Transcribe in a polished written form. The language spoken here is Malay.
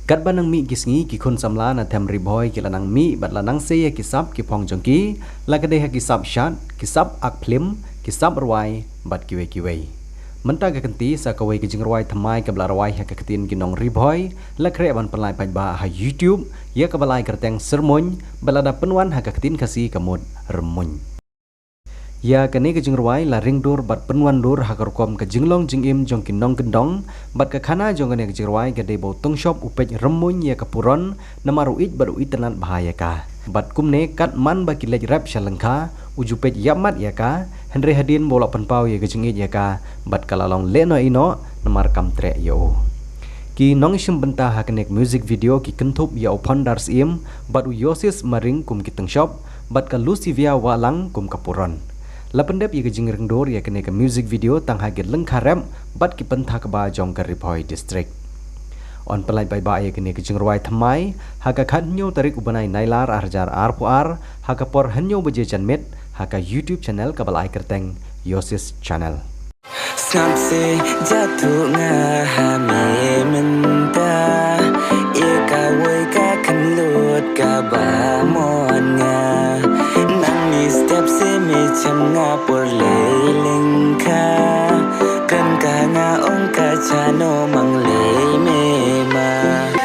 Kat banang mi kisngi ki kun samla na tem riboy ki lanang mi bat lanang se ki sap ki pong jongki la ka de ki sap shat ki sap ak plim ki sap rwai bat kiwe menta ka kenti sa ka wei ki jing rwai thamai ka bla rwai ha ka ketin ki nong riboy la kre ban panlai pai ba ha YouTube ya ka balai kerteng sermon balada penwan ha ka ketin kasi kamut remun ya kani ke jingruai la ringdur bat penwan dur hakar kom ke jinglong jingim jong kinong gendong bat ke khana jong kani ke jingruai ke debo tung shop upej remun ya kepuron namaru it baru itenan bahaya ka bat kumne kat man ba kilej rap shalengka ujupej yamat ya ka Henry Hadin bolak penpau ya ke jingit ya ka bat kalalong leno ino namar kam tre yo ki nong shim benta haknek music video ki kentup ya upon dars im bat u yosis maring kum kiteng shop bat ka Lucivia walang kum kapuron Lapendep ia kejing ringdor ia kene ke music video tang hagit lengkarem bat ki pentha ke ba jong ke Ripoy district. On pelai bai ba ia kene kejing ruai thamai haga khat nyo tarik ubanai nailar arjar arpuar haga por henyo beje janmet haga YouTube channel ka balai kerteng Yosis channel. Samse jatuh ngahami menta ika woi ka kenlut ka ba monnya nang ni step se me cham nga por leiling ka kan ka nga ong ka chano mang lei me ma